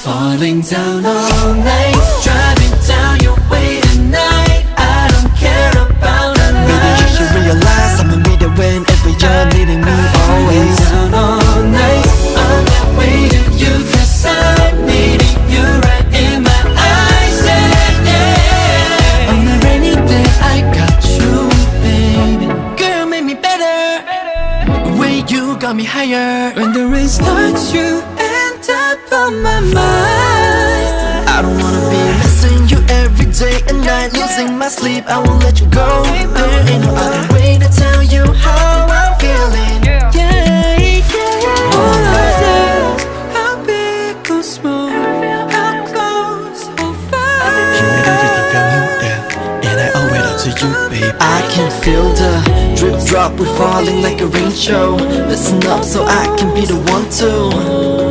Falling down all night, driving down your way tonight. I don't care about a Baby, you night. should realize I'ma be there whenever you're needing me always. Down all night, I'm not waiting you, 'cause I'm needing you right in my eyes. Yeah, yeah. On a rainy day, I got you, baby. Girl, make me better. The way you got me higher. When the rain starts, you end up on my mind. I don't wanna be missing you every day and night, losing my sleep, I won't let you go. There ain't no other way to tell you how I'm feeling. Yeah, yeah. How big or small, how close or far. You made everything feel new, yeah, and I owe it all to you, babe. I can feel the drip drop, we're falling like a rain show. Listen up so I can be the one to